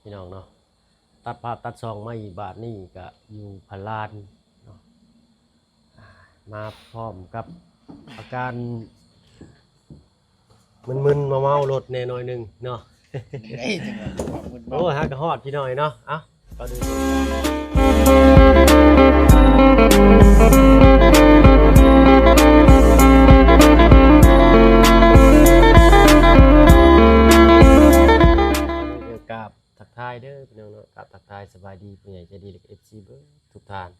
พี่น้องเนาะตัดภาพตัดซองมาอีกบาทนี่ก็อยู่พลานเนาะมาพร้อมกับอาการมึนๆเมาๆรถแน่หน่อยหนึงเนาะ ได้จังหวะความมึน โอ้ เมา ฮะก็ฮอดพี่น้อยเนาะเอ้าก็ดูกราบทักทายเด้อพี่น้องเนาะกราบทักทายสบายดีผู้ใหญ่ใจดีและ FC เบิดทุกท่าน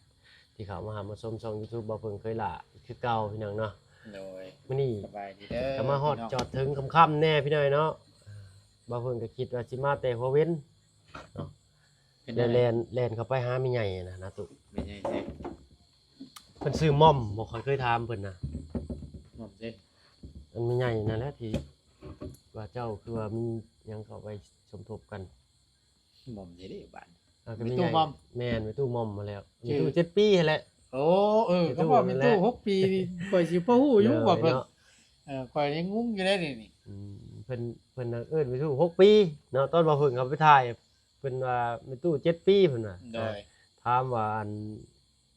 ที่เข้ามาหามาชมช่อง YouTube บ่เพิ่งเคยละคือเก่าพี่น้องเนาะ โดย มื้อนี้ สบายดีเด้อ ก็มาฮอดจอดถึงค่ำๆแน่พี่น้อยเนาะบ่เพิ่งก็คิดว่าสิมาแต่หัวเว้นเนาะ เป็น แล่ ได้ นแล่นเข้าไปหาแม่ใหญ่นะตุ เป็นไงแท้ เพิ่นซื้อม่อมบ่ค่อยเคยถามเพิ่นน่ะ หม่อมสิ มันแม่ใหญ่นั่นแหละที่ว่าเจ้าคือว่ามีหยังเข้าไปสมทบกัน หม่อมสิได้บ้าน ก็ มี แให ตู้ ญ่ ม่อม แม่นมีตู้ม่อมมาแล้ว ชื่ มี อ ตู้7ปีหั่นแหละ โอ้ก็บอกเป็นตู้6ปีข่อยสิบ่ฮู้อยู่ว่าเพิ่น เนาะ ข่อยยังงงอยู่ได้นี่ เพิ่นน่ะเอิ้นมีตู้6ปีเนาะตอนบ่เพิ่งเขาไปถ่ายเพิ่นว่ามีตู้7ปีเพิ่นน่ะ โดย ถามว่าอัน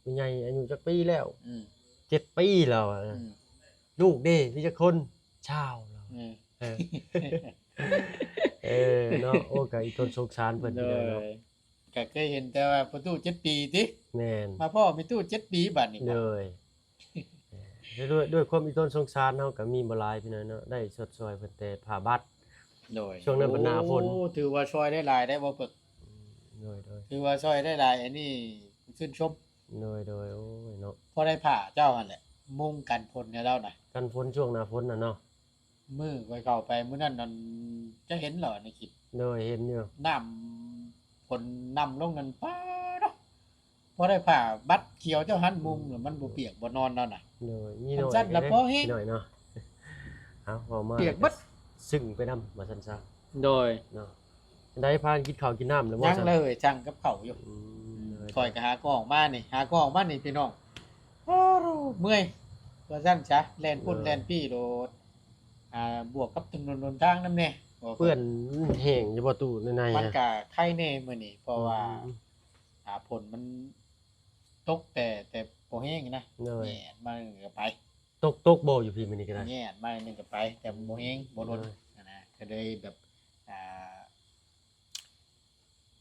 แม่ใหญ่อายุจักปีแล้ว อืม 7ปีแล้วอะ อืม ลูกเด้มีจักคนชาวแล้ว อืม เออ เนาะโอ้ก็อีต้นสงสารเพิ่น โด อยู่แล้วเนาะ ยก็เคยเห็นแต่ว่าประตู7ปีติ แม่น มาพ่อมีตู้7ปีบัดนี้ เลยด้วยความอีต้นสงสารเฮาก็มีบ่หลายพี่น้อยเนาะได้ชดช่วยเพิ่นแต่ผ้าบัตร โดย ช่วงนั้นมันหน้าฝน โอ้ถือว่าช่วยได้หลายได้บ่เพิ่น โดย ถือว่าช่วยได้หลายอันนี้ชื่นชม โอ้ยเนาะ พอได้ผ่าเจ้าหั่นแหละมุ่งกันพลเนี่ยแล้วน่ะ กันฝนช่วงหน้าฝนน่ะเนาะ มือไว้เข้าไปมื้อนั้นนั่นจะเห็นเหรอในคลิป โดยเห็นอยู่ น้ำฝนนำลงนั่นป๊าดเนาะพอได้ผ่าบัดเขียวเจ้าหันมุมแล้วมันบ่เปียกบ่นอนนั่นน่ะ โดยมีหน่อย สั้นๆแล้วพอแห้ง พี่น้อยเนาะเอาเว้ามา เปียกเบิด ซึ่งไปนำว่าซั่นซะ โดย เนาะได้พานกินข้าวกินน้ำแล้วบ่ ยัง ซั่น เลยจังกับเขาอยู่ เลย คอยก็หากล้องมานี่หากล้องมานี่พี่น้องโอ้โหเมื่อยว่าซั่นซะแล่นพุ่นแล่นพี่โดดบวกกับถนนหนทางนำแน่บ่ เปื้อนแห้งอยู่บ่ตู้ในๆ มัน อะ ก็ไข่แน่มื้อนี้เพราะว่าผลมันตกแต่บ่แห้งนะ เลย แย่มาก็ไป ตกบ่อยู่พี่มื้อนี้ก็ได้ แย่มานึงก็ไป แต่บ่แห้งบ่ล้น เลย นะก็เลยแบบ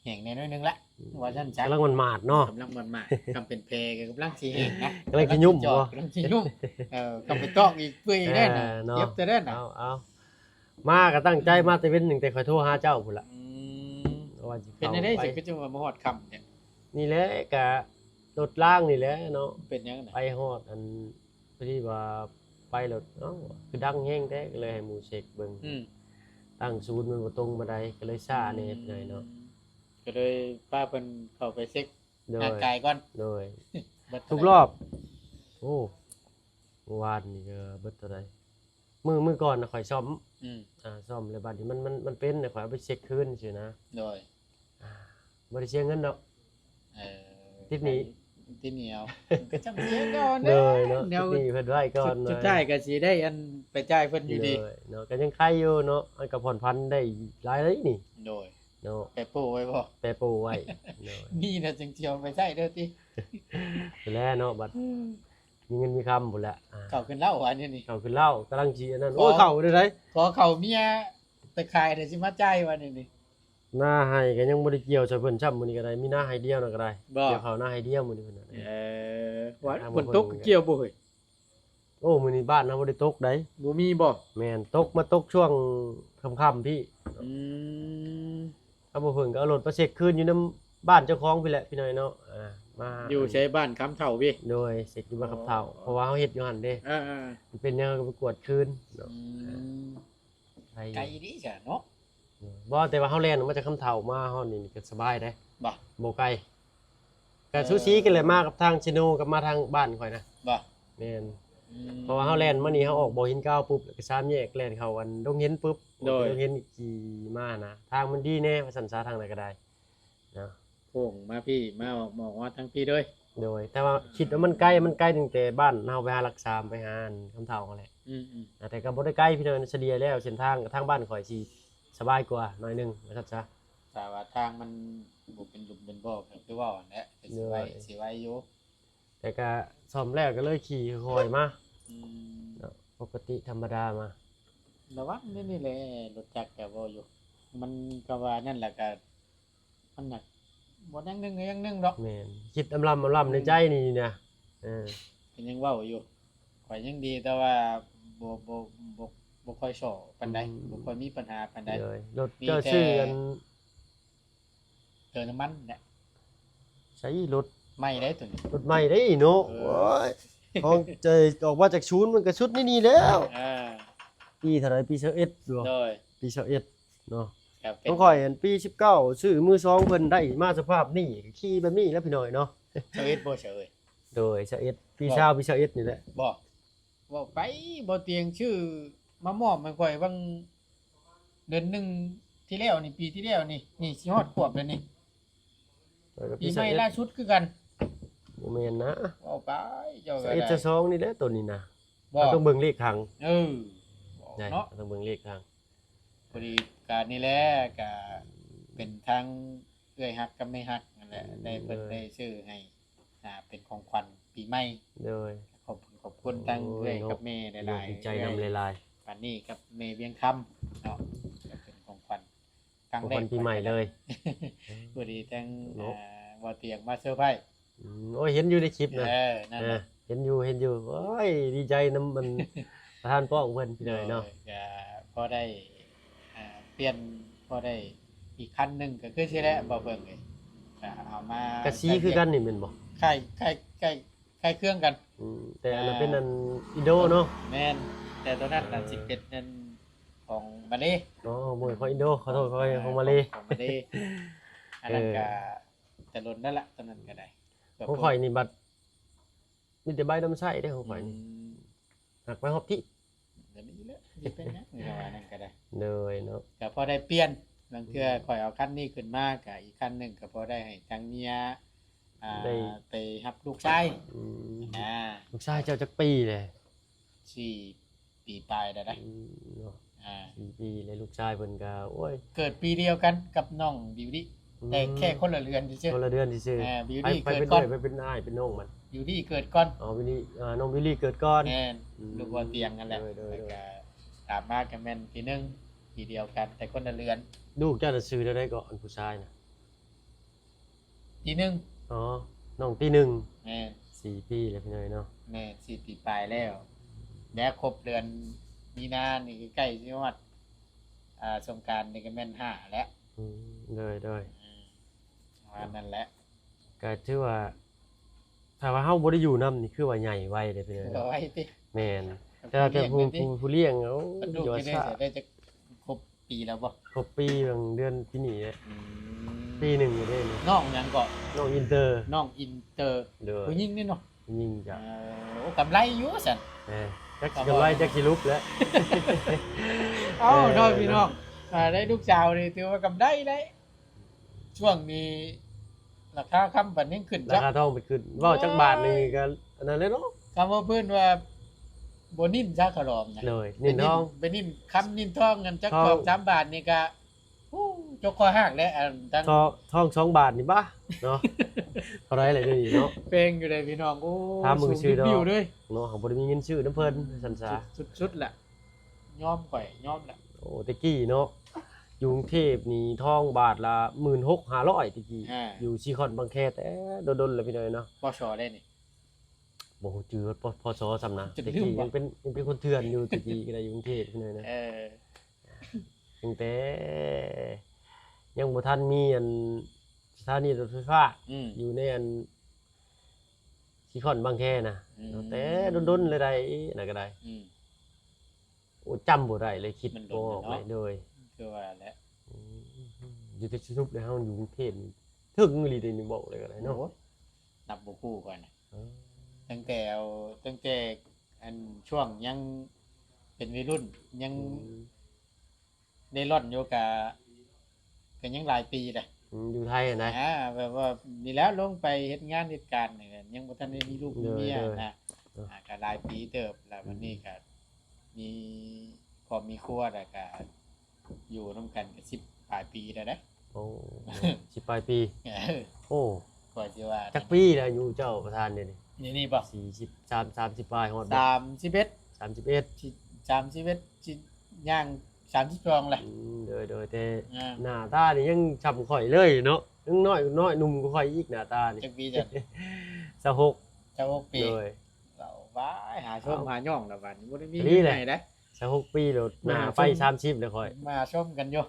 แห้งแน่น้อยนึงละว่าซั่นซะ กำลังมันหมาดเนาะ กำลังมันมากกำเป็นแพก็กำลังสิแห้งนะ กำลังสิยุ่ม จอ บ่ ดกำลังสิยุ่มกำไปตอกอีกเปื่อยได้น่ะ เนาะ เจ็บแต่ได้น่ะ เอามาก็ตั้งใจมาแต่เว้นหนึ่งแต่ขอยโทรหาเจ้าพุ่นล่ะ อืม ว่าสิ เป็น ข้า ได้ ไป สิก็จะมาฮอดค่ำเนี่ย นี่แหละก็รถล่างนี่แหละเนาะ เป็นยังไง ไปฮอดอันพอดีว่าไปแล้วเอ้าคือดังแฮงแท้ก็เลยให้หมู่เช็คเบิ่ง อืม ตั้งศูนย์มันบ่ตรงบันไดก็เลยซ่าแหน่หน่อยเนาะ ก็เลยป้าเพิ่นเข้าไปเช็ค โด ร่าย งกายก่อน โดย บัด ทุกรอบ โอ้เมื่อวานนี่ก็เบิดเท่าใดมื้อก่อนน่ะข่อยซ่อม อืม ซ่อมแล้วบัดนี้มันเป็นน่ะข่อยเอาไปเช็คคืนซื่อนะ โดย บ่ได้เสียเงินดอก เออ ติดหนี้ ติดหนีเอาก็จำเสียก่อน เลยเนาะ เดี๋ยว ติดหนี้เพิ่นไว้ก่อน สุดท้ายก็สิได้อันไปจ่ายเพิ่นอยู่ดี เลยเนาะก็ยังใครอยู่เนาะอันก็ผ่อนพันได้หลายเลยนี่ โดย เนาะ ไปโป้ไว้บ่ แปรโปรไว้เนาะ นี่นะจึงเที่ยวไปใช้เด้อติ ไปแล้วเนาะบัดมีเงินมีคำพุ่นแหละเข้าขึ้นเล่าอันนี้นี่ เขาขึ้นเหล้ากำลังสิอันนั้น ขอ โอ้ยเข้าได้ได ขอเข้าเมียไปขายเดี๋ยวสิมาจ่ายวันนี้นี่ หน้าให้ก็ยังบ่ได้เกี่ยวใส่เพิ่นซ้ำมื้อนี้ก็ได้มีหน้าให้เดียวน่ะก็ได้ บ่ เกี่ยวเขาหน้าให้เดียวมื้อนี้เพิ่นน่ะ ว่า เอา ฝ มาน เบิ่ง ตกเกี่ยวบ่เฮ้ย โอ้มื้อนี้บ้านเฮาบ่ได้ตกได้ บ่มีบ่ แม่นตกมาตกช่วงค่ำๆพี่ อืม เอาบ่เพิ่นก็เอารถมาเช็คคืนอยู่นํบ้านเจ้าของพี่แหละพี่น้อยเนาะมา อยู่ใช้บ้านคำเฒ่าพี่ โดยเสร็จอยู่บ้านกับเฒ่าเพราะว่าเฮาเฮ็ดอยู่หั่นเด้ อ่า มันเป็นยังไงก็ไปกวดคืน ๆ เนาะ อืม ไป ไกลดีจ้ะเนาะ บ่แต่ว่าเฮาแล่นออกมาจากคำเฒ่ามาเฮานี่ก็สบายเด้ บ่ บ่ไกลก็สูสีกันเลยมากับทางชิโนกับมาทางบ้านข่อยนะ บ่ แม่น อืม เพราะว่าเฮาแล่นมานี่เฮาออกบ่หินก้าวปุ๊บแล้วก็สามแยกแล่นเข้าอันดงเห็นปุ๊บ โดย ดงเห็นอีกขี่มานะทางมันดีแน่ว่าสันซาทางไหนก็ได้เนาะ โป่งมาพี่มาบอกว่าทั้งพี่ด้วย โดยแต่ว่าคิดว่ามันใกล้ตั้งแต่บ้านเฮาไปหารักษาไปหาอันคำเฒ่านั่นแหละ อืม แต่ก็บ่ได้ใกล้พี่น้องเฉลี่ยแล้วเส้นทางทางบ้านข่อยสิสบายกว่าหน่อยหนึงว่าซั่นซะ ถ้าว่าทางมันบ่เป็นหลุมเป็นบ่อก็คือว่าแหละก็สิไว้อยู่ แต่ก็ซ่อมแล้วก็เลยขี่ค่อยๆมา อืม เนาะปกติธรรมดามา ระวังนี่แหละรถจักรก็บ่อยู่ มันก็ว่านั่นแหละก็มันน่ะบ่อยังหนึงก็อยังหนึงดอก แม่นคิดอำลำในใจนี่นะเออ ก็ยังเว้าอยู่ข่อยยังดีแต่ว่าบ่ค่อยชอบปานใดบ่ค่อยมีปัญหาปานใด เลยรถเจ้าชื่อกัน เติมน้ำมันเนี่ย ใช้รถ ไม่ได้ตัวนี้ รถใหม่ได้เนาะ เออ โอ้ยของใจออกมาจากศูนย์มันก็ชุดนี่แล้ว อ่า ปีเท่าไหร่ปี21ดู โดย ปี21เนาะ ครับเป็น ต้องข่อยอันปี19ซื้อมือสองเพิ่นได้มาสภาพนี่ขี่แบบนี้แล้วพี่น้อยเนาะ เฉยบ่เฉย โดย21ปีชาวปี21นี่แหละ บ่ไปบ่เตียงชื่อมามอบให้ข่อยบางเดือนหนึงที่แล้วนี่ปีที่แล้วนี่สิฮอดขวบแล้วนี่ ปีใหม่ล่าสุดคือกัน บ่แม่นนะ เอาไปเจ้าก็ 21 ได้ จะสองนี่แหละตัวนี้นะ บ่ เราต้องเบิ่งเลขครั้ง เออ ใช่ เนาะ เราต้องเบิ่งเลขครั้ง พอดีการนี่แหละก็เป็นทางเอื้อยฮักกับไม่ฮักนั่นแหละได้เพิ่นได้ชื่อให้เป็นของขวัญปีใหม่ โดย ขอบคุณทั้งเอื้อยกับแม่หลาย ดี ๆ ใจนำหลาย ปานนี้กับแม่เวียงคำเนาะก็เป็นของขวัญครั้ ๆ ง ของ แร ขวั ก ญปีใหม่เลย พอดีทั้ง เนาะ บ่เตียงมาเซอร์ไพรส์ โอ้ยเห็นอยู่ในคลิปนะ นั่น เอ แห อ ละ เห็นอยู่โอ้ยดีใจนำมัน ประธานป้องเพิ่นพี่น้อยเนาะ ก็พอได้เปลี่ยนพอได้อีกคันหนึงก็คือสิแล้วบ่เบิ่งเลยก็เอามาก ระสีคือกันนี่แม่นบ่ คล้ายเครื่องกัน แต่อันนั้นเป็นอันอินโดเนาะ แม่นแต่ตัวนั้นน่ะสิเป็นนั่นของมาเลย์ อ๋อมวยของอินโดขอโทษของมาเล ของมาเลย์อันนั้นก็จะลดนั่นละตัวนั้นก็ได้ ของข่อยนี่บัดมีแต่ใบน้ำใสได้ของข่อย อื นี่ ม หักไปฮอบที่ เดี๋ยวนี้แหละสิเป็นนะนี่ก็ว่านั่นก็ได้ เลยเนาะ ก็พอได้เปลี่ยนบางเทื่อข่อยเอาคันนี้ขึ้นมาก็อีกคันหนึงก็พอได้ให้ทางเมียไปรับลูกชาย อืม อ่า ลูกชายเจ้าจักปีเลย 4 ปีปลายได้ได้ เนาะ อ่า 4 ปีเลยลูกชายเพิ่นก็โอ้ย เกิดปีเดียวกันกับน้องบิวตี้แต่แค่คนละเรือนเฉย คนละเดือนซื่อ บิว ไป ตี้ ไป เกิด เป็น ก่อ เอ้ น ยไปเป็นอ้ายเป็นน้องมัน บิวตี้เกิดก่อน อ๋อวิลลี่น้องวิลลี่เกิดก่อน แม่น อืม ลูกบ่เตียงนั่นแหละ โดย แล้วก็ตามมาก็แม่นปีหนึงปีเดียวกัน แต่คนละเรือน ลูกเจ้าจะซื้อได้ก่อนผู้ชายนะ ปีหนึง อ๋อน้องปีหนึ่ง แม่น 4 ปีเลยพี่น้อยเนาะ แม่น4 ปีปลายแล้วแล้วครบเดือนมีนานี่คือใกล้สิฮอดสงกรานต์นี่ก็แม่น5แล้ว เลย ว่านั่นแหละ ก็ถือว่าถ้าว่าเฮาบ่ได้อยู่นํนี่คือว่าใหญ่ไวเลยพี่น้อย ก็ เนาะ ไว้ติ แม่นแต่ว่าแต่ผู้เลี้ยงเขา ลูก อยู่ นี่ได้ ซะ เสร็จได้จะครบปีแล้วบ่ ครบปีบางเดือนปีนี้เนี่ย อืม ปีหนึ่งอยู่เด้นี่ น้องหยังก็ น้องอินเตอร์ น้องอินเตอร์ เด้อ ผู้หญิงนี่เนาะ ยิงจ้ะ โอ้กำไรอยู่ซั่น จักสิกำไรจักสิลุกแล้ว เอ้าน้องพี่น้องได้ลูกสาวนี่ถือว่ากำไรได้ช่วงนี้ราคาคำบัดนี้ขึ้น รา จ้ะ คาทองไปขึ้นเว้าจักบาทนี่ก็อันนั้นเลยเนาะ คำว่าเพิ่นว่าบ่นิ่นซะขะลอมนะ เลยนินทอง ไปนิ่นคำนิ่นทองกันจัก ทอง กอบ3บาทนี่ก็จกคอหักแล้วตั้ง ทอง2 บาทนี่บ่เนาะเท่าไหร่เลยเดี๋ยวนี้เนาะ เพลงอยู่เลยพี่น้องโอ้ ถามมึงชื่อดอก บิวเลย เนาะเขาบ่ได้มีเงินชื่อน้ำเพิ่นสันซา สุดๆแหละยอมข่อยยอมแหละ โอ้ตะกี้เนาะอยู่กรุงเทพนี่ทองบาทละ 16,500ตะกี้อยู่ซีคอนบางแคแต่โดนๆแล้วพี่น้อยเนาะ ปชได้นี่ บ่ฮู้จือพศซำนะ จะ ตะ ลืม กี้ วะ ยังเป็นคนเถื่อนอยู่ตะกี้ก็ได้อยู่กรุงเทพพี่น้อยนะ เออ ตั้งแต่ยังบ่ทันมีอันสถานีรถไฟฟ้า อยู่ในอันซีคอนบางแคนะ แต่ดนๆเลยได้น่ะก็ได้ อืม โอ้จำบ่ได้เลยคิด มันโด บ่ น ออก เนาะ เลยโดย คือว่าแหละ อยู่ที่สรุปแล้วเฮาอยู่กรุงเทพนี่ถึงอีหลีเด้นี่บอกเลยก็ได้เนาะ โอ้นับบ่คู่ก่อนนะตั้งแต่อันช่วงยังเป็นวัยรุ่นยังได้ร่อนอยู่ก็ยังหลายปีแหละ อยู่ไทยอะนะ แบบว่านี่แล้วลงไปเฮ็ดงานเหตุการณ์นี่ก็ยังบ่ทันได้มีลูกมีเมีย เด้อ นะก็หลายปีเติบแล้ววันนี้ก็มีครอบมีครัวแล้วก็อยู่ร่วมกันก็10ปลายปีแล้วเด้ โอ้ อ้สิปลายปี เออ โอ้ ก็สิว่า จักปีแล้วอายุเจ้าประธานเนี่ยนี่ นี่บ่ 40 30ปลายฮอดบ่ 31 31 31สิย่าง32แหละ โดยแต่ อ่า หน้าตานี่ยังช้ำข่อยเลยเนาะยังน้อยหนุ่มกว่าข่อยอีกหน้าตานี่ จักปีจ้ะ 26 เจ้า6ปี โดย เราว้ายหาชมหาย่องแล้วบัดนี้บ่ได้มี นี่แหละ ไหนนะ 26ปีแล้วหน้าไป30แล้วข่อย มาชมกันอยู่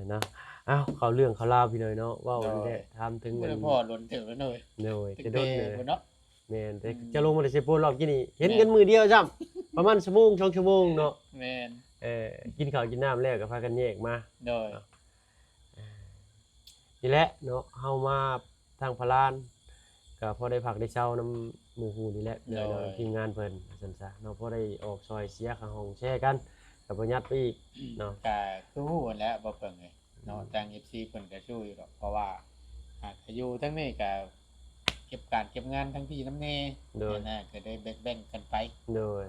เนาะอ้าวเขาเรื่องเขาเล่าวพี่เลยเนาะว่าวันนี้ทำถึง บ่ เงิน ได้พ่อหล่นถึงแล้วเนย โดย ตึก จะโดนเลย พุ่นเนาะ แม่นแต่จะลงมาได้เซโปรอบกี่นี่เห็นกันมือเดียวจ้ำประมาณชั่วโมง2ชั่วโมงเนาะ แม่น กินข้าวกินน้ำแล้วก็พากันแยกมา โดย นี่แหละเนาะเฮามาทางพลานก็พอได้ผักได้เช้าน้ำหมู่ฮูนี่แหละเดี๋ยวทีมงานเพิ่นซั่นซะเนาะพอได้ออกซอยเสียค่าห้องแชร์กันก็บ่ยัดไปอีกเนาะ ก็คือฮู้กันแหล้วบ่เพิ่งเลยเนาะทาง FC เพิ่นก็ช่วยอยู่ดอกเพราะว่าหากอยู่ทั้งนี้ก็เก็บการเก็บงานทั้งพี่น้ำแน่ โดย นะก็ได้แบ่งๆกันไป โดย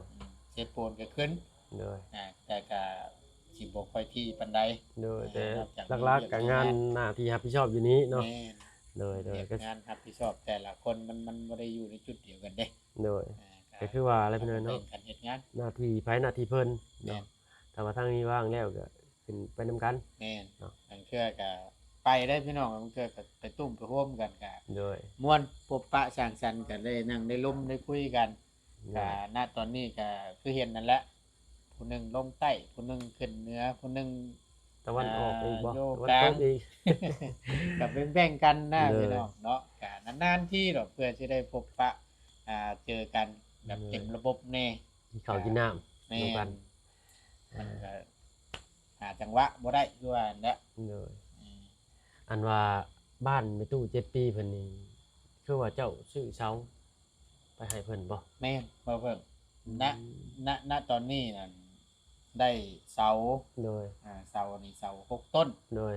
เจ็บปวดก็ขึ้น โดย แต่ก็สิบ่ค่อยที่ปานใด โดยแต่ จาก หลักๆก็งานหน้าที่รับผิดชอบอยู่นี้เนาะ แม่น โดย เฮ็ด ก็ งานรับผิดชอบแต่ละคนมันบ่ได้อยู่ในจุดเดียวกันเด้ โดย ก็คือว่าอะไรพี่น้อยเนาะ แบ่งกันเฮ็ดงาน หน้าที่ไผหน้าที่เพิ่น แม่ เนาะ น ถ้าว่าทางนี้ว่างแล้วก็ขึ้นไปนํกัน แม่น เนาะ บางเทื่อก็ไปได้พี่น้องบางเทื่อก็ไปตุ้มไปร่วมกันก็ โดย ม่วนพบปะสร้างสรรค์กันได้นั่งได้ล้มได้คุยกันก็ณตอนนี้ก็คือเห็นนั่นแหละผู้หนึงลงใต้ผู้หนึงขึ้นเหนือผู้หนึง ตะวันออกอีกบ่ โยก ตะวัน กลาง ตกอีก กับแบ่งๆกันนะ เลย พี่น้องเนาะกะนานๆที่ดอกเพื่อจะได้พบปะเจอกันแบบ เลย เต็มระบบแน่ กินข้าวกินน้ำ แม่ ร่วมกัน มันก็หาจังหวะบ่ได้คือว่าอันเนี้ย โดย อืม อันว่าบ้านในตู้7ปีเพิ่นนี่คือว่าเจ้าซื้อเสาไปให้เพิ่นบ่ แม่นบ่เพิ่งณตอนนี้นั่นได้เสา โดย เสานี่เสา6ต้น โดย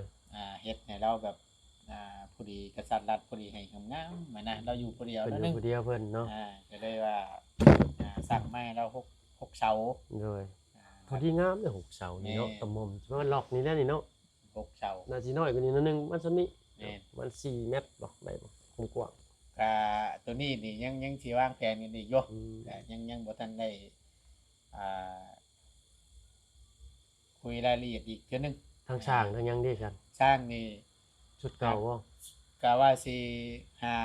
เฮ็ดให้เราแบบผู้ดีกษัตริย์รัฐผู้ดีให้งามๆมานะเราอยู่ผู้เดียว เพิ่น แล้ว อยู่ นึง ผู้เดียวเพิ่นเนาะ ก็เลยว่าสั่งไม้เรา6เสา โดยพอดีงามเลย6เสานี่เนาะ แม่ ตะมอมสิว่าล็อกนี่แหละนี่เนาะ 6เสา น่าสิน้อยกว่านี้นิดนึงมันซำนี้ แม่น มัน4เมตรบ่ได้บ่กว้าง ก็ตัวนี้นี่ยังสิวางแผนกันอีกอยู่ ๆอืม แต่ยังบ่ทันได้อ่าคุยรายละเอียดอีกเทื่อนึง ทางสร้างทางหยังเด้ซั่น สร้างนี่ ชุดเก่าบ่ ก็ว่าสิหา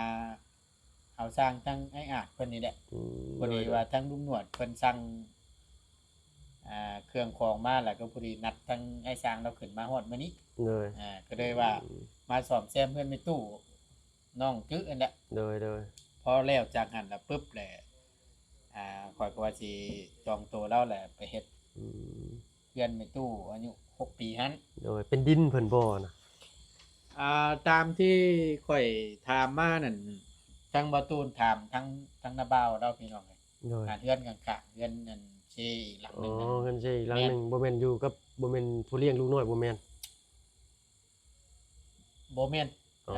เอาสร้างทั้งไอ้อาจเพิ่นนี่แหละ อืม พอดีว่าทั้งลุงหนวดเพิ่นสั่งเครื่องของมาแล้วก็พอดีนัดทั้งไอ้สร้างเราขึ้นมาฮอดมื้อนี้ โดย ก็เลยว่ามาซ่อมแซมเพิ่นในตู้น้องจึ๊กอันแหละ โดย พอแล้วจากหันแล้วปุ๊บแหละข่อยก็ว่าสิจองตัวเราแหละไปเฮ็ด อืม เพื่อนในตู้อายุ6 ปีหัน โดยเป็นดินเพิ่นบ่นะ ตามที่ข่อยถามมานั่นทั้งบ่ตูนถามทั้งนาบ่าวเราพี่น้องเลย โดย เพื่อนกันกะเพื่อนนั่นเชอีกหลัง อ๋ หนึง อ นั่น กันใช่หลังหนึงบ่แม่นอยู่กับบ่แม่นผู้เลี้ยงลูกน้อยบ่แม่น บ่แม่น อ๋อ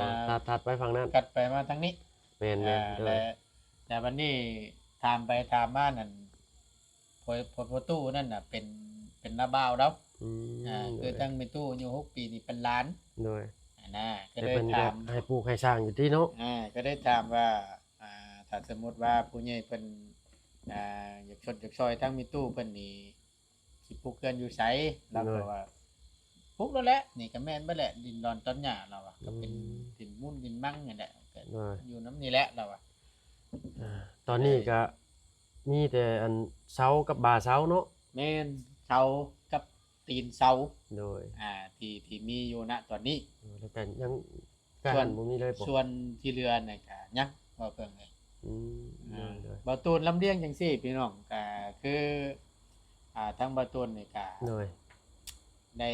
ถัดไปฝั่งนั้น กัดไปมาทั้งนี้ แม่นๆโดย แต่วันนี้ถามไปถามมานั่นพอตู้นั่นน่ะเป็นนาบ่าวเรา อืม คือทั้งมีตู้อายุ6 ปีนี่เป็นหล้าน โดย นะก็ แต่ เลย เพิ่นก็ ถาม ให้ปลูกให้สร้างอยู่ที่เนาะ ก็ได้ถามว่าถ้าสมมติว่าผู้ใหญ่เพิ่นอยากชดอยากซอยทั้งมีตู้เพิ่นนี่สิปลูกเกินอยู่ไสเราก็ว่าปลูกแล้วแหละนี่ก็แม่นบ่แหละดินดอนต้นหญ้าเราอ่ะก็เป็นดินมุ่นดินมั่งนี่แหละก็ โดย อยู่น้ำนี่แหละเราอ่ะ ตอนนี้ก็มีแต่อันเสากับบาเสาเนาะ แม่นเสากับตีนเสา โดย ที่มีอยู่ณตอนนี้ แล้วก็ยังการบ่มีเลยบ่ ส่วนที่เรือน่ะก็ยังบ่เพิ่งเลย อืมโดย บาตูนลำเลียงจังซี่พี่น้องก็คือทั้งบาตูนนี่ก็ โดย ได้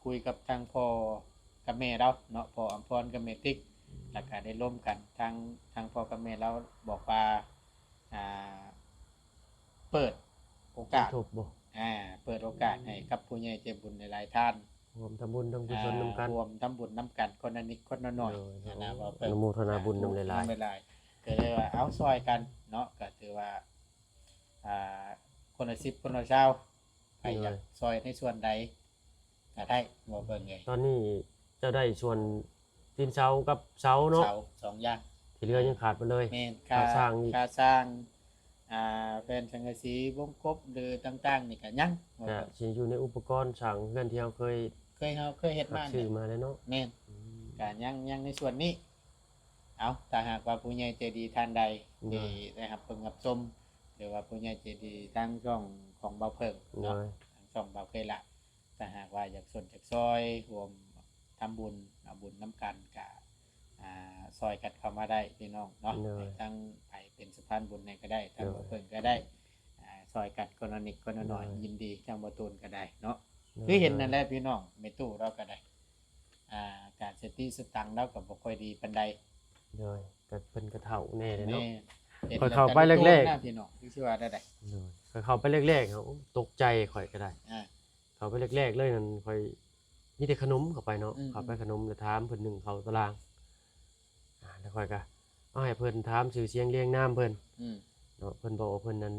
คุยกับทางพ่อกับแม่เราเนาะพ่ออำพรกับแม่ติ๊กแล้วก็ได้ร่วมกันทางพ่อกับแม่เราบอกว่าเปิดโอกาส ถูกบ่ เปิดโอกาสให้กับผู้ใหญ่ใจบุญหลายๆท่าน รวมทำบุญทำกุศลนำกัน รวมทำบุญนำกันคนละนิดคนละหน่อย โดย นะว่า อนุโมทนาบุญนำหลาย ๆก็เลยว่าเอาซอยกันเนาะก็ถือว่าคนละ10คนละ20ใครอยากซอยในส่วนใด ก็ได้บ่เบิ่งเลย ตอนนี้เจ้าได้ส่วนตีนเสากับเสาเนาะ เสาสองอย่าง ที่เหลือยังขาดไปเลย แม่น ค่าสร้างอีก ค่าสร้างแผ่นสังกะสีวงกบหรือต่างๆนี่ก็ยังบ่ ก็ เบิ่ง สิอยู่ในอุปกรณ์สร้างเรือนที่เราเคย เคยเฮ็ดมา ซื้ เนี่ อย มาเลยเนาะ แม่นก็ยังในส่วนนี้เอาถ้าหากว่าผู้ใหญ่ใจดีท่านใดที่ได้รับเพิ่งรับชมหรือว่าผู้ใหญ่ใจดีทางช่องของเบาเพิ่ง เล เนาะ ย ทางช่องเบาเคยละถ้าหากว่าอยากสนจากซอยรวมทำบุญเอาบุญน้ำกันกับซอยกัดเข้ามาได้พี่น้องเนาะทั้งไปเป็นสะพานบุญในก็ได้ทางเบาเพิ่งก็ได้ซอยกัดคนละนิดคนละหน่อยยินดีทางเบาตูนก็ได้เนาะคือเห็นนั่นแหละพี่น้องไม่ตู้เราก็ได้การเซตตี้สตังค์เราก็บ่ค่อยดีปานใด เลยก็เพิ่นก็เฒ่าแน่เลย แม่ เนาะ ห็น ข่อยเข้าไปแรกๆ แล้วพี่น้องที่ว่าได้ เลยก็เข้าไปแรกๆเขาตกใจข่อยก็ได้ อ่า เข้าไปแรกๆเลยนั่นข่อยมีแต่ขนมเข้าไปเนาะ อืม เข้าไปขนมแล้วถามเพิ่นหนึ่งเขาตารางแล้วข่อยก็เอาให้เพิ่นถามชื่อเสียงเรียงนามเพิ่น อืม เนาะเพิ่นบอกว่าเพิ่นนั้น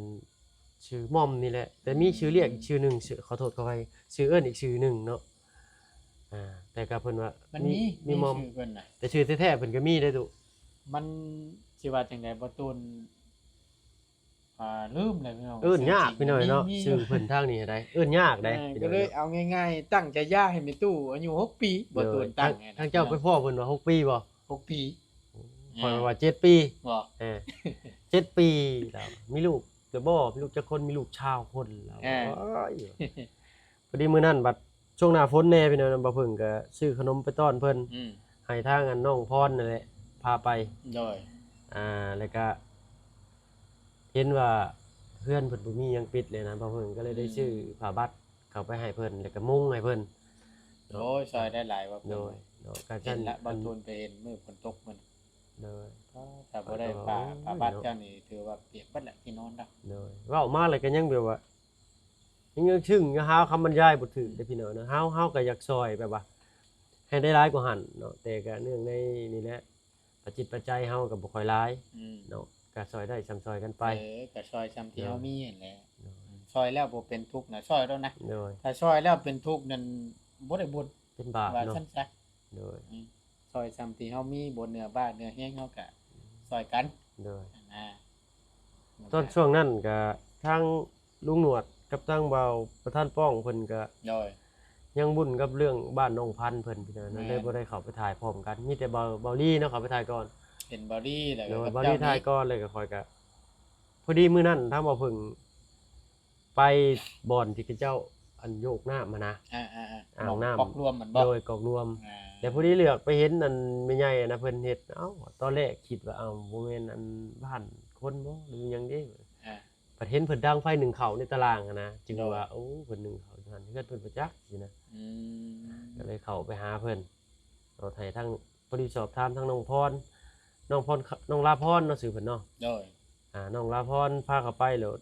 ชื่อม่อมนี่แหละแต่มีชื่อเรียกอีกชื่อหนึงชื่อขอโทษขออภัยชื่อเอิ้นอีกชื่อหนึงเนาะแต่ก็เพิ่นว่า มัน มี มี ม่อม ชื่อเพิ่นน่ะ แต่ชื่อแท้ๆเพิ่นก็มีได้อตุ มันสิว่าจังได๋บ่ตูนลืมเลยพี่น้อง เอิ้นยากพี่น้อยเนาะ มี ชื่อเพิ่นทางนี้ได้เอิ้นยากได้ ก็เลยเอาง่ายๆตั้งใจย่าให้แม่ตู้อายุ6ปีบ่ตูนตั้ง ทางเจ้าไปพ่อเพิ่นว่า6 ปีบ่ 6ปี ข่อยว่า7 ปี บ่ 7 ปีแล้วมีลูกเดี๋ยวบ่มีลูกจักคนมีลูกชาวคนแล้วโอ้ยพอดีมื้อนั้นบัดช่วงหน้าฝนแน่พี่น้องบ่เพิ่งก็ซื้อขนมไปต้อนเพิ่น อืม ให้ทางอันน้องพรนั่นแหละพาไป โดย แล้วก็เห็นว่าเพื่อนเพิ่นบ่มีหยังปิดเลยนะบ่เพิ่นก็เลยได้ซื้อผ้าบัตรเข้าไปให้เพิ่นแล้วก็มุ้งให้เพิ่น โอ้ยซอยได้หลายว่า โด เพิ่น ยเนาะก็ เห็นละบ่ตูนไปเห็นมื้อฝนตกมัน โดย ถ้าบ่ได้ผ้าบัดเจ้านี่ถือว่าเปียกเบิดแหละพี่นอนแล้ว โดยเว้ามาเลยก็ยังแบบว่ายังชึ่งยังหาคำบรรยายบ่ถูกเด้อพี่น้องนะเฮาก็อยากซอยแบบว่า ให้ได้หลายกว่าหั่นเนาะแต่ก็เนื่องในนี่แหละปัจจิตปัจจัยเฮาก็บ่ค่อยหลาย อืม เนาะก็ซอยได้ซอยกันไป ก็ซอยซ้ำที่เฮามีนั่นแหละซอยแล้วบ่เป็นทุกข์นะซอยแล้วนะ โดย ถ้าซอยแล้วเป็นทุกข์นั่นบ่ได้บุญ เป็นบาป ว่า เนาะ ซั่นซะ โดย ซอยซ้ำที่เฮามีบนเหนือบ้านเหนือแห้งเฮาก็ซอยกัน โดย นะ ตอนช่วงนั้นก็ทางลุงหนวดกับทางเบาประธานป้องเพิ่นก็ โดย ยังบุญกับเรื่องบ้านน้องพันธุ์เพิ่นพี่น้อง แม่ นั่ น นเลยบ่ได้เข้าไปถ่ายพร้อมกันมีแต่เบาลี่เนาะเข้าไปถ่ายก่อน เป็นบอดี้แล้ว โดย กับ เบา เจ้า ลี่ถ่าย นี้ ก่อนเลยก็ค่อยก็พอดีมื้อนั้นทางบ่เพิ่งไปบ่อนที่เขาเจ้าอันโยกน้ำมานะ อ่า อ่างน้ำ ปอกรวมมันบ่ โดยกอกรวม อ่า แต่พอดีเหลือกไปเห็นอันแม่ใหญ่นะเพิ่นเฮ็ดเอ้าตอนแรกคิดว่าบ่แม่นอันบ้านคนบ่หรือหยังเด้ อ่า ประเห็นเพิ่นดังไฟหนึ่งเขาในตารางอะนะจึง โดย ว่าโอ้เพิ่นหนึ่งเขาจังซั่นเพิ่นประจักษ์สินะ อืม ก็เลยเข้าไปหาเพิ่นเอาให้ทั้งพอดีสอบถามทั้งน้องพรน้องพรน้องลาพรเนาะชื่อเพิ่นเนาะ โดย น้องลาพรพาเข้าไปแล้ว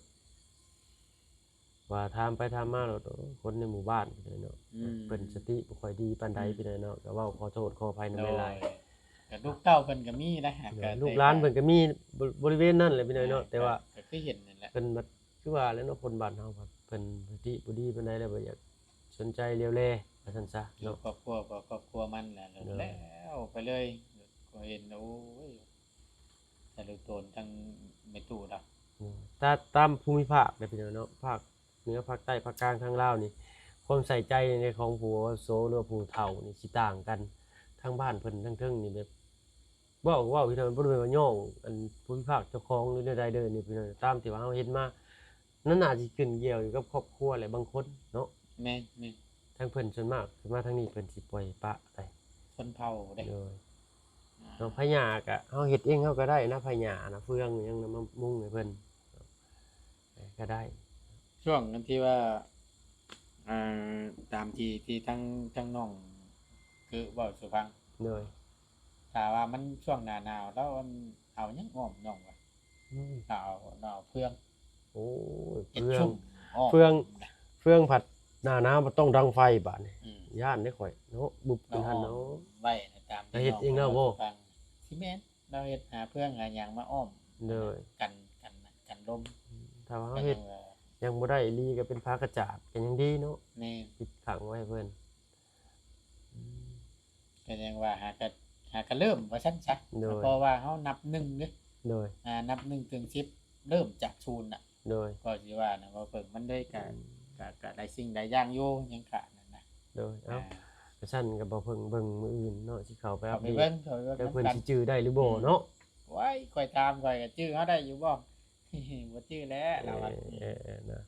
ว่าถามไปถามมาแล้วคนในหมู่บ้านพี่น้องเนาะเพิ่นสติบ่ค่อยดีปานใดพี่น้องเนาะก็เว้าขอโทษขออภัยนำ โด หลาย ยกับลูกเต้าเพิ่นก็มีนะฮะ ๆลูกหลานเพิ่นก็มีบริเวณนั้นแหละพี่น้องเนาะแต่ว่า ก็คือเห็นนั่นแหละ เพิ่นมาคือว่าแล้วเนาะคนบ้านเฮาครับเพิ่นสติบ่ดีปานใดแล้วบ่อยากสนใจเลียวแลว่าซั่นซะ อยู่ เนาะ ครอบครัวก็ครอบครัวมันแหละ เออ แล้วไปเลยก็เห็นโอ้ยแต่ลูกโตนทั้งไม่ตู้ดอก ถ้าตามภูมิภาคเด้อพี่น้องเนาะภาคเหนือภาคใต้ภาคกลางทางลาวนี่ความใส่ใจในของผู้อาวุโสหรือว่าผู้เฒ่านี่สิต่างกันทางบ้านเพิ่นทั้งเทิงนี่แบบเว้าพี่น้องบ่ได้ว่าย่องอันภูมิภาคเจ้าของหรือใดๆเด้อนี่พี่น้องตามที่ว่าเฮาเห็นมานั่นน่าสิขึ้นเกี่ยวอยู่กับครอบครัวแหละบางคนเนาะ แม่น ทางเพิ่นส่วนมากคือมาทางนี้เพิ่นสิปล่อยปะไป ชนเผ่าได้ โดยเนาะพญากะเฮาเฮ็ดเองเฮาก็ได้นะพญานะเฟืองหยังนะมามุงให้เพิ่นก็ได้ ช่วงนั้นที่ว่าตามที่ทั้งน้องคือเว้าสู่ฟัง โดย ถ้าว่ามันช่วงหน้าหนาวแล้วมันเอาหยังอ้อมน้องว่าเอาเฟือง โอ้ย เฮ็ด เฟือง ชุ่มอ้อม เฟืองผัดหน้าหนาวบ่ต้องดังไฟบาดนี่ อืม ย่านได้ข่อยเนาะบุบขึ้นหั่นเนาะ ไว้ตาม แล้วเฮ็ดเองแล้วบ่ ฟังสิแม่นเราเฮ็ดหาเฟืองหาหยังมาอ้อม โดย กันลม ถ้าว่าเฮาเฮ็ดยังบ่ได้อีหลีก็เป็นฟ้ากระจาดก็ยังดีเนาะ แม่ ปิดขังไว้ให้เพิ่น เป็นยังว่าหากะเริ่มว่าซั่นซะ โดย เพราะว่าเฮานับ1เด้อ โดย นับ1ถึง10เริ่มจาก0น่ะ โดย ก็สิว่านะว่าเพิ่นมันได้ก็ได้สิ่งได้อย่างอยู่ยังขาดนั่นนะ โดยเอ้าก็ซั่นก็บ่เพิ่งเบิ่งมื้ออื่นเนาะสิเข้าไปอั เอา ป ไป เด เบิ่ ต งเขาไป แล้ว เบิ่ เพิ่ ง น กัน สิจื้อได้หรือบ่เนาะ ไว้ข่อยตามข่อยก็ชื่อเฮาได้อยู่บ่ บ่ชื่อแล้วเราว่า นะ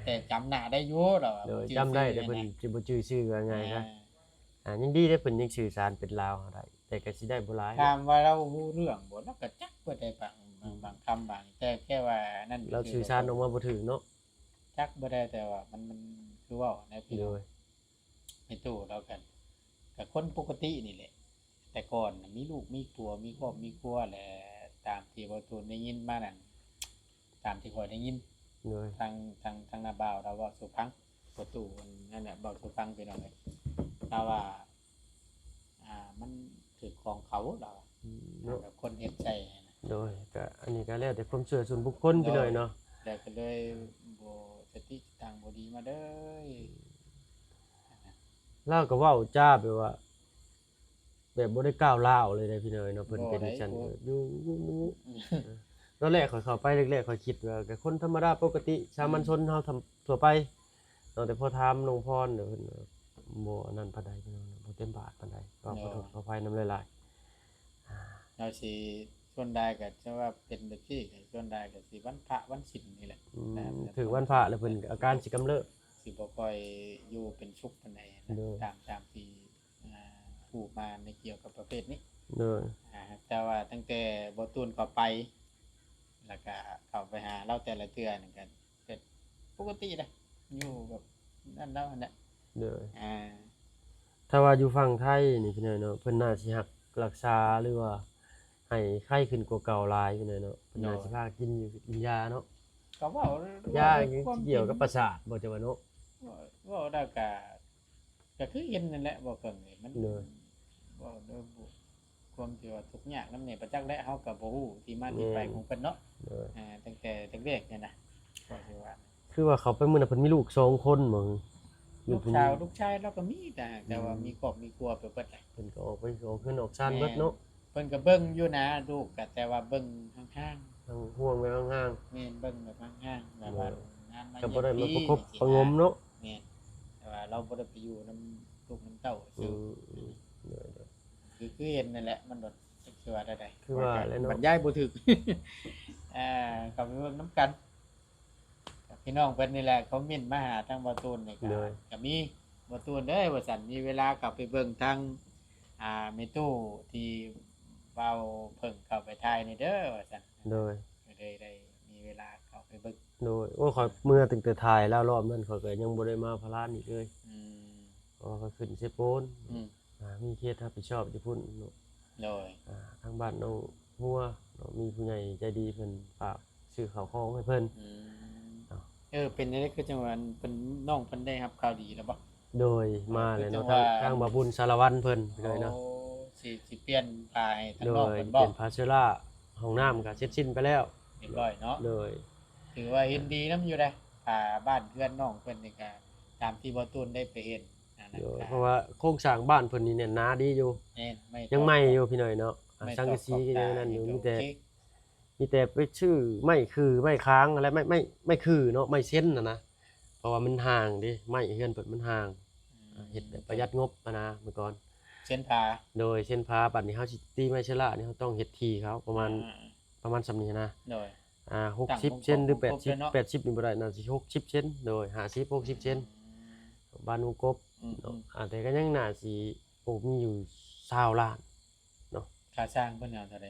แต่จำหน้าได้อยู่เราว่า โดย บ่ชื่อ จำได้ ชื่ แต่ อ เพิ่น นะ สิบ่จื้อชื่อว่าไง อ่า ซะยังดีได้เพิ่นยังสื่อสารเป็นลาวเฮาได้แต่ก็สิได้บ่หลาย ถามว่าเรารู้เรื่องบ่เราก็จักบ่ได้บางคำบางแต่แค่ว่านั่น เราสื่อสารออกมาบ่ถึงเนาะ จักบ่ได้แต่ว่ามันคือเว้าในพี่ โด น้อง ย ในตู้เรากันกับคนปกตินี่แหละ แต่ก่อนน่ะมีลูกมีผัวมีครอบมีครัวแหละตามที่บ่ตูนได้ยินมานั่นตามที่ข่อยได้ยิน โดย ทางนาบ่าวเราเว้าสู่ฟังประตูนั่นแหละเว้าสู่ฟังพี่น้องเอ้ยเราว่ามันถือของเขาเราอะ เนาะ แบบคนเฮ็ดใจนะ โดยก็อันนี้ก็แล้วแต่ความเชื่อส่วนบุคคลไปหน่อยเนาะ แล้วก็เลยบ่สติตั้งบ่ดีมาเด้อ เล่าก็เว้าจ้าแบบว่า แบบบ่ได้ก้าวร้าวเลยได้พี่น้อยเนาะเพิ่นเป็นจังซั่นอยู่ตอนแรกข้อยเข้าไปแรกๆข้อยคิดว่าก็คนธรรมดาปกติสามัญชนเฮาทำทั่วไปเนาะแต่พอถามหลวงพ่อเดี๋ยวเพิ่นบ่อันนั้นปานใดพี่น้องบ่เต็มบาทปานใดก็ขอโทษขออภัยนำหลาย เราสิส่วนใดก็จะว่าเป็นแบบที่ส่วนใดก็สิวันพระวันศีลนี่แหละ ถึงวันพระแล้วเพิ่นอาการสิกำเริบ สิบ่ค่อยอยู่เป็นสุขปานใดนะ เด้อ ตามที่ผู้มาในเกี่ยวกับประเภทนี้ เด้อ แต่ว่าตั้งแต่บ่ตูนเข้าไป แล้วก็เข้าไปหาเราแต่ละเทื่อนั่นก็เป็นปกตินะอยู่แบบนั่นแล้วนั่นแหละ เด้อ อ่า ถ้าว่าอยู่ฝั่งไทยนี่พี่น้อยเนาะเพิ่นน่าสิรักรักษาหรือว่าให้ไข้ขึ้นกว่าเก่าหลายพี่น้อยเนาะเพิ่นน่าสิพากินอยู่กินยาเนาะ ก็เว้าย าเกี่ยวกับประสาทบ่จะว่าเนาะ เว้าแล้วก็คือเห็นนั่นแหละบ่เกินเลยมัน เด้อ บ่เด้อบ่ความที่ว่าทุกข์ยากนำนี่ประจักษ์และเฮาก็บ่ฮู้ที่มาที่ไปของเพิ่นเนาะ เด้อ ตั้งแต่เด็กๆเนี่ยนะก็สิว่า คือว่าเขาไปมื้อนั้นเพิ่นมีลูก2คนบ่ ลูกชายเราก็มีแต่ว่ามีครอบมีครัวไปเบิดแหละ เพิ่นก็ออกไปออกเงินออกชานเบิดเนาะ เพิ่นก็เบิ่งอยู่นะลูกก็แต่ว่าเบิ่งห่าง ทางห่วงไว้ห่าง ๆแม่นเบิ่งแบบห่างๆแบบว่างานมา ๆก็บ่ได้มา เยี่ย ประคบ ปี ประหงมเนาะ แม่นแต่ว่าเราบ่ได้ไปอยู่นำลูกนำเต้า อื ซื่อ มเด้อ คือเห็นนั่นแหละมันโดดคือว่าได้ คือว่าแล้วเนาะ บรรยายบ่ถึก ก็ไปเบิ่งนํกันกับพี่น้องเพิ่นนี่แหละเขาเม่นมาหาทางบ่ตูนนี่ก็มีบ่ตูนเด้อว่าซั่นมีเวลากลับไปเบิ่งทางแม่ตู้ที่เว้าเพิ่งเข้าไปถ่ายนี่เด้อว่าซั่น โดย ก็เลยได้มีเวลาเข้าไปเบิ่ง โดยโอ้ขอยเมื่อตั้งแต่ถ่ายแล้วรอบนั้นข้อยก็ยังบ่ได้มาพารานอีกเลย อืม เพราะว่าก็ขึ้นเซโปน อืม มีเคสรับผิดชอบอยู่พุ่นเนาะ โดย ทางบ้านน้องหัวเนาะมีผู้ใหญ่ใจดีเพิ่นฝากซื้อข้าวของให้เพิ่น อืม อ้าว เป็นจังได๋คือจังหวะเพิ่นน้องเพิ่นได้รับข่าวดีแล้วบ่ โดยมาเลยเนาะ คือจังว่า ทางบาบุญสารวัตรเพิ่นไปเลยเนาะ โอ้สิเปลี่ยนพาให้ทาง โด น้อง ย เพิ่นบ่ เป็นพาเชล่าห้องน้ำก็เสร็จสิ้นไปแล้ว เรียบร้อยเนาะ โดย ถือว่าเห็นดีนํอยู่เด้บ้านเพื่อนน้องเพิ่นนี่ก็ตามที่บ่ตูนได้ไปเห็นนั่น โดย ก็ เพราะว่าโครงสร้างบ้านเพิ่นนี่เนี่ยหนาดีอยู่ แม่นไม่ ยังใหม่อยู่พี่หน่อยเนาะ ไม่ สังกะสีก็ยังนั่นอยู่ โ มีแต่ เค มีแต่ไปชื่อไม่คือไม่ค้างอะไรไม่คือเนาะไม่เส้นนะเพราะว่ามันห่างดิไม่เฮือนเปิดมันห่างเฮ็ดแบบประหยัดงบนะเมื่อก่อน เส้นพา โดยเส้นพาบัดนี้เฮาสิตีไม่ใช่ละนี่เฮาต้องเฮ็ดทีเขาประมาณ อ่ สำนี้นะ โดย 60เซนหรือ ตั้งวงกบเลยเนาะ 80นี่บ่ได้น่าสิ60เซนโดย50 60เซนบ้านวงกบ อืม เนาะแต่ก็ยังน่าสิมีอยู่20ล้าน ค่าสร้างเพิ่นเอาเท่าใด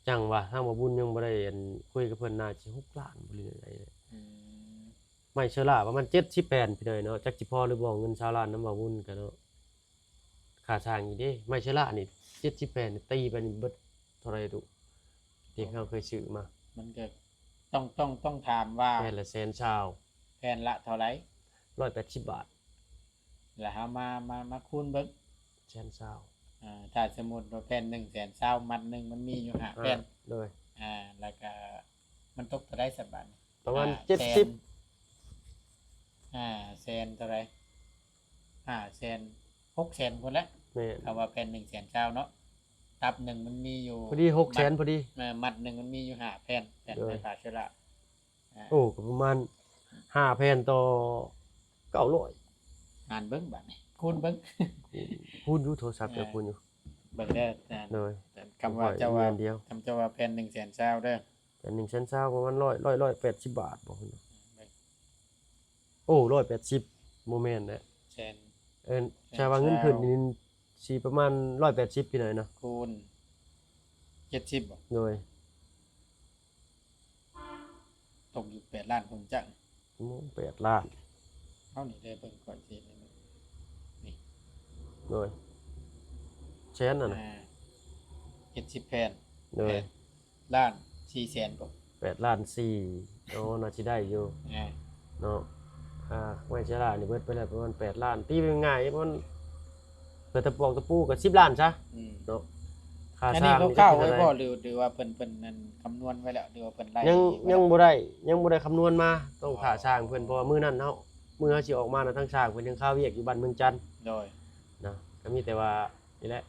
จังว่าทางบ่บุญยังบ่ได้อันคุยกับเพิ่นน่าสิ6ล้านบ่หรืออะไรเลย อืม ไม่เชื่อล่ะประมาณ78พี่น้อยเนาะจักสิพอหรือบ่เงิน20ล้านนำบ่บุญกันเนาะค่าสร้างอีกเด้ไม่เชื่อล่ะนี่78นี่ตีไปนี่เบิดเท่าไหร่ตุที่เขาเคยซื้อมา มันก็ต้องถามว่า แผ่นละแสนชาว แผ่นละเท่าไหร่ 180 บาท แล้วเฮามาคูณเบิ่ง แสนชาว ถ้าสมมุติว่าแผ่น120,000มัดหนึงมันมีอยู่5แผ่น โดย แล้วก็มันตกเท่าใดสักบาท ประมาณ แสน 70 แสนเท่าไหร่5แสน6แสนพุ่นละ โ แม่น คำว่าแผ่น100,000เช้าเนาะตับหนึ่งมันมีอยู่ พอดี600,000พอดี มัดหนึ่งมันมีอยู่5แผ่นแผ่นไฟฟ้าเชื้อรา โอ้ก็ประมาณ5แผ่นต่อ900อ่านเบิ่งบัดนี้คูณเบิ่ง คูณอยู่โทรศัพท์เดี๋ยวคูณอยู่ เบิ่งเด้อ โดย คำว่าเจ้าว่า เดียว คำเจ้าว่าแผ่น100,000เช้าเด้อ แต่100,000ประมาณ180 บาทบ่คุณโอ้180บ่แม่นแหละ แสน ใช่ว่าเงินขึ้นนี่สิประมาณ180พี่หน่อยเนาะ คูณ70บ่ โดย ตกอยู่8ล้านผมจัง 8ล้าน เท่านี้เด้อเบิ่งก่อนสิ โดยแสนน่ะนะ 70แผ่น โดย ล้าน400,000กว่า 8ล้าน4โอ้น่าสิได้อยู่เนาะไว้ใช้ล่ะนี่เบิดไปแล้วประมาณ8ล้านตีเป็นง่ายๆมันเกิดตะปอกตะปูก็10ล้านซะเนาะค่า อัน ส นี้ ร้าง คร่าวๆไว้บ่หรือว่าเพิ่นนั่นคำนวณไว้แล้วหรือว่าเพิ่นไล่ ยังบ่ได้คำนวณมาต้องค่าสร้างเพิ่นเพราะว่ามื้อนั้นเฮาสิออกมานะทั้งสร้างเพิ่นยังข้าวเวียกอยู่บ้านเมืองจันทน์ โดย นะก็มีแต่ว่านี่แหละ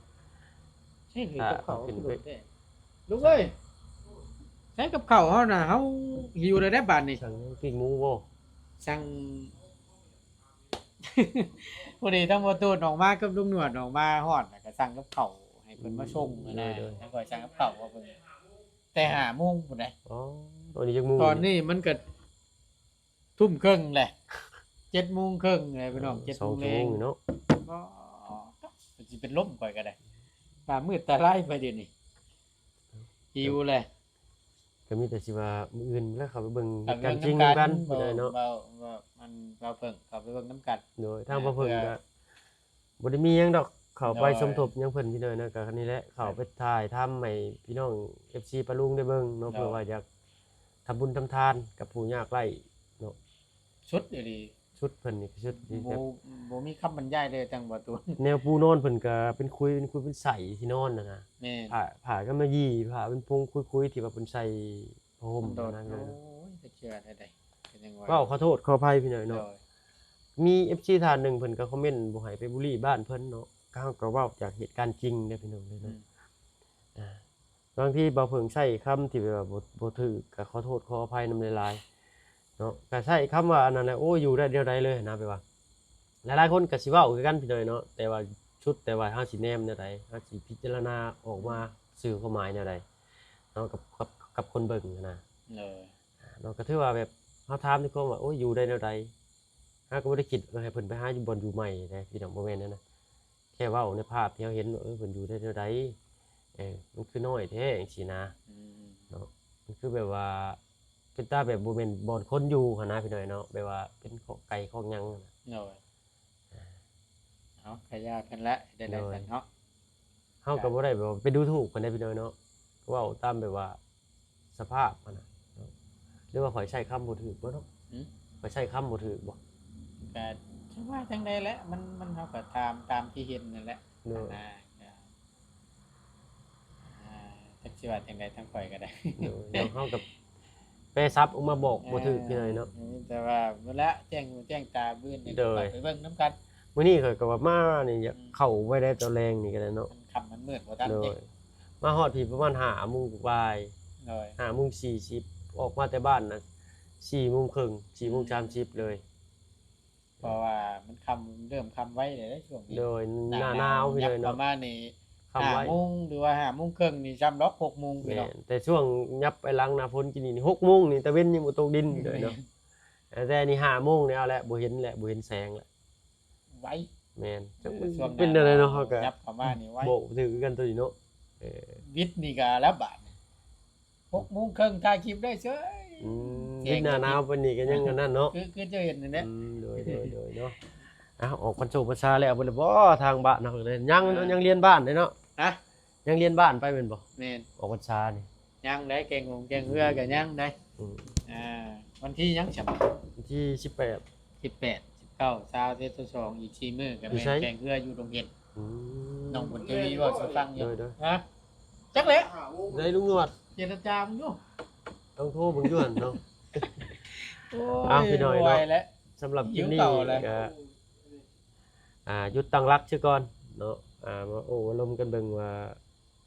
ใช่คือกับเขาลูกเอ้ยใช้กับเขาเฮาน่ะเฮาหิวเลยได้บาดนี่ สั่งปิ้งหมูบ่ สั่ง พอดีทั้งบ่ตูดออกมากับลุงหนวดออกมาฮอดน่ะก็สั่งกับเขาให้เพิ่นมาส่งนะแล้วก็สั่งกับเขาว่าเพิ่นแต่5:00 นพุ่นได้ อ๋อตอนนี้จักโมง ตอนนี้มันก็ทุ่มครึ่งแหละ7:30นเลยพี่น้อง7:00 2 น ชั่วโมงเนาะ บ่สิเป็นลมก่อยก็ได้ฟ้ามืดตาลายไปเดี๋ยวนี้หิวเลย ก็มีแต่สิว่ามื้ออื่นแล้วเขาไปเบิ่งเหตุการณ์ จ จ ริ ริ ง ง กั กัน น บ่ ได้เนาะ มันเราเพิ่งเขาไปเบิ่งน้ำกัน โดยทางบ่เพิ่นก็บ่ได้มีหยังดอกเขาไปสมทบหยังเพิ่นพี่น้อยนะก็นี่แหละเขาไปถ่ายทำให้พี่น้อง FC ปะลุงได้เบิ่งเนาะเพื่อว่าอยากทำบุญทำทานกับผู้ยากไร้เนาะ ชุดเดี๋ยวนี้ ชุดเพิ่นนี่คือชุดที่แบบ บ่มีคำบรรยายเลยจังบ่ตัว แนวปูนอนเพิ่นก็เป็นคุยเป็นใส่ที่นอนน่ะนะ แม่น ผ้าก็มายี่ผ้าเป็นพงคุยที่ว่าเพิ่นใส่ผ้าห่ม โดด นั่น โอ้ นะ ยจะเชื่อได้ใดเป็นจัง เว้าขอโทษขออภัยพี่น้อย โด เนาะ ย มี FC ท่านหนึงเพิ่นก็คอมเมนต์บ่ให้ไปบุรีบ้านเพิ่นเนาะก็เว้าจากเหตุการณ์จริงเด้อพี่น้องเด้อเนาะบางทีบ่เพิ่งใช้คำที่แบบว่าบ่ถูกก็ขอโทษขออภัยนำหลายๆเนาะก็ใช้คำว่าอันนั้นแหละโอ้อยู่ได้เดียวใดเลยนะไปว่าหลายๆคนก็สิเว้าคือกันพี่น้อยเนาะแต่ว่าชุดแต่ว่าเฮาสิแนมแนวใดเฮาสิพิจารณาออกมาสื่อความหมายแนวใดเนาะกับคนเบิ่งนะ เลย เนาะก็ถือว่าแบบเฮาถามนี่ก็ว่าโอ้ยอยู่ได้แนวใดเฮาก็บ่ได้คิดว่าให้เพิ่นไปหาอยู่บ่อนอยู่ใหม่เด้พี่น้องบ่แม่นนั่นนะแค่เว้าในภาพที่เฮาเห็นว่าเพิ่นอยู่ได้แนวใดมันคือน้อยแท้จังซี่นะเนาะมันคือแบบว่าเป็นตาแบบบ่แม่นบ่อนคนอยู่หั่นนะพี่น้อยเนาะแบบว่าเป็นของไก่ของหยังนั่นน่ะ เลยเอาขยากันละได้กันเนาะ เฮาก็บ่ได้แบบว่าไปดูถูกเพิ่นได้พี่น้อยเนาะเว้าตามแบบว่าสภาพมันน่ะเนาะหรือว่าข่อยใช้คำบ่ถูกบ่เนาะข่อยใช้คำบ่ถูกบ่ ก็จังว่าจังได๋แหละมันเฮาก็ตามที่เห็นนั่นแหละ เนาะ จักสิว่าจังได๋ทั้งข่อยก็ได้ เดี๋ยวเฮากับแปรซับออกมาบอกบ่ถูกพี่น้อยเนาะ แต่ว่าเมื่อละแจ้งตาบื้น โดย ไปเบิ่งน้ำกัน มื้อนี้ข้อยก็ว่ามานี่อยากเข้าไว้ได้ตอนแรงนี่ก็ได้เนาะ มันค่ำมันมืดบ่ทัน โด เด็ ย ก มาฮอดพี่ประมาณ5:00 นบ่าย โดย 5:40ออกมาแต่บ้านน่ะ4:30 4:30เลย เพราะว่ามันค่ำเริ่มค่ำไว้เลยช่วงนี้ โดยหน้าหนาวพี่เลย ป เนาะ ระมาณนี้ ค่ำไว้ 5:00 นหรือว่า5:30 นนี่จำล็อก6:00 นพี่ แม่ น้อง นแต่ช่วงยับไปหลังหน้าฝนกินนี่6:00 นนี่ตะเว้นยังบ่ตกดินเลยเนาะแต่นี่5:00 นนี่เอาแล้วบ่เห็นแสงแล้ว ไว้ แม่นจังมัน ช่วง เป็นอะไรเนาะเฮาก็ ยับเข้ามานี่ไว้ บ่ถือกันตัวนี้เนาะ วิทย์นี่ก็แล้วบาด6:30 นถ่ายคลิปได้เฉย วิหน้าหนาวปานนี้ก็ยังอันนั้นเนาะ คือจะเห็นนั่นแหละ โดยเนาะออกพรรษาแล้วเพิ่นบ่ทางบ้านเนาะเลยยังเรียนบ้านเด้เนาะ ฮะ ยังเรียนบ้านไปแม่นบ่ แม่น ออกพรรษานี่ ยังได้แกงหงแกงเรือก็ยังได้ อืม วันที่ยังฉบับ วันที่18 18 19 20 22อีก4มื้อก็ อยู่ แม่ ไส นแกงเรืออยู่โรงเรียน อืม น้องบุญทวีเว้าสิฟังอยู่ โดย ฮะจักแหละ ได้ลุงนวด เจรจามึงอยู่ ต้องโทรเบิ่งอยู่หั่นเนาะ โอ้ อ้าวพี่น้อยเนาะ ไหวแล้ว สำหรับคลิปนี้ หิวเก่าเลย ก็หยุดตั้งรักชื่อก่อนเนาะ มาโอ้ลมกันเบิ่งว่า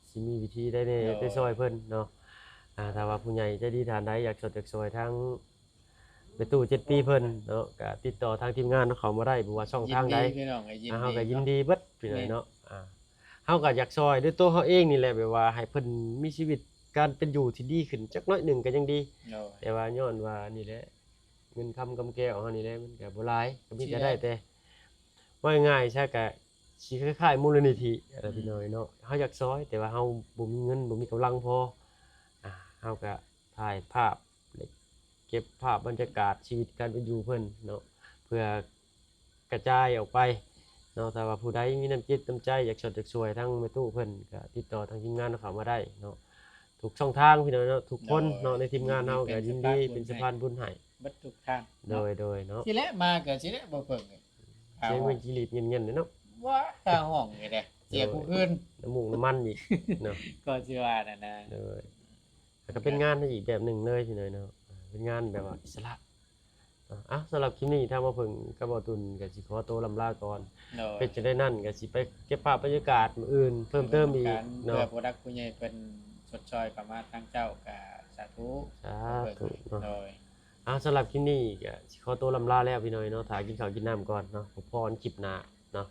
สิมีวิธีได้แน่ไปซอยเพิ่นเนาะถ้าว่าผู้ใหญ่ใจดีท่านใดอยากสดอยากซอยทั้งไปตู้7ปีเพิ่นเนาะก็ติดต่อทางทีมงานเนาะเขามาได้บ่ว่าช่องทางใด ยินดีพี่น้องก็ยิน เฮา ดี ก็ยินดีเบิดพี่น้อยเนาะเฮาก็อยากซอยด้วยตัวเฮาเองนี่แหละแบบว่าให้เพิ่นมีชีวิตการเป็นอยู่ที่ดีขึ้นจักน้อยหนึ่งก็ยังดี โดย แต่ว่าย้อนว่านี่แหละเงินคำกำแก้วเฮานี่แหละมันก็บ่หลายก็มีแต่ได้แต่ว่าง่ายๆซะก็สิคล้ายๆมูลนิธิอะไรพี่น้อยเนาะเฮาอยากซอยแต่ว่าเฮาบ่มีเงินบ่มีกำลังพอเฮาก็ถ่ายภาพเก็บภาพบรรยากาศชีวิตการเป็นอยู่เพิ่นเนาะเพื่อกระจายออกไปเนาะแต่ว่าผู้ใดมีน้ำจิตน้ำใจอยากสดอยากสวยทั้งแม่ตู้เพิ่นก็ติดต่อทางทีมงานเขามาได้เนาะทุกช่องทางพี่น้องเนาะทุกคนเนาะในทีมงานเฮาก็ยินดีเป็นสะพานบุญให้ เบัดทุกทาง โดยเนาะ สิแลมาก็สิแลบ่เพิ่งเลย เสียงมันจิรีดเงียบๆเนาะ ว่าข้างห้องนี่แหละเสียผู้อื่น น้ำมูกน้ำมันอีกเนาะ ก็สิว่านั่นนะ โดยแล้วก็เป็นงานอีกแบบหนึ่งเลยพี่น้อยเนาะเป็นงานแบบว่าอิสระสำหรับคลิปนี้ถ้ามาเพิ่งกับบ่ตุนก็สิขอตัวลำลาก่อน โดย เป็นจะได้นั่นก็สิไปเก็บภาพบรรยากาศมื้ออื่นเพิ่มเติมอีก การเพื่ เนาะ อผู้รักผู้ใหญ่เป็นชดชอยประมาณทางเจ้ากับสาธุ สาธุเนาะ โดย สำหรับคลิปนี้ก็สิขอตัวลำลาแล้วพี่น้อยเนาะถ่ายกินข้าวกินน้ำก่อนเนาะพรคลิปหน้าเนาะ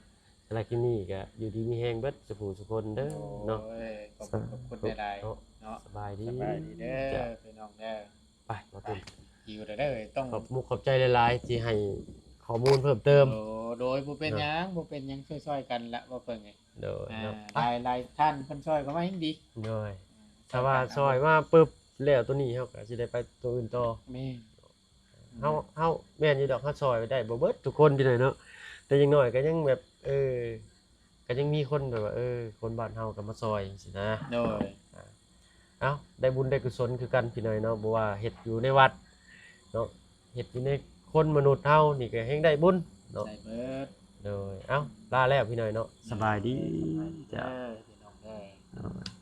สำหรับคลิปนี้ก็อยู่ดีมีแฮงเบิดสุขสุคนเด้อเนาะ โอ้ยขอบคุณหลายๆเนาะ สบายดี สบายดีเด้อพี่น้องเด้อ ไปบ่ตุน หิวเด้อต้อง ขอบมุกขอบใจหลายๆที่ให้ข้อมูลเพิ่มเติม โดยบ่เป็นหยังบ่เป็นหยังช่วยๆกันละบ่เพิ่งไง โดยเนาะ หลายท่านเพิ่นช่วยก็มายิ่งดี โดยถ้าว่าซอยมาปึ๊บแล้วตัวนี้เฮาก็สิได้ไปตัวอื่นต่อ แม่ เฮาแม่นอยู่ดอกเฮาซอยไว้ได้บ่เบิดทุกคนพี่น้อยเนาะแต่อย่างน้อยก็ยังแบบก็ยังมีคนแบบว่าคนบ้านเฮาก็มาซอยจังซี่นะ โดย เอ้าได้บุญได้กุศลคือกันพี่น้อยเนาะบ่ว่าเฮ็ดอยู่ในวัดเนาะเฮ็ดอยู่ในคนมนุษย์เฮานี่ก็แฮงได้บุญเนาะ ใส่เบิด โดยเอ้าลาแล้วพี่น้อยเนาะสบายดี จ้า จ้ะ พี่น้องเด้อ โดย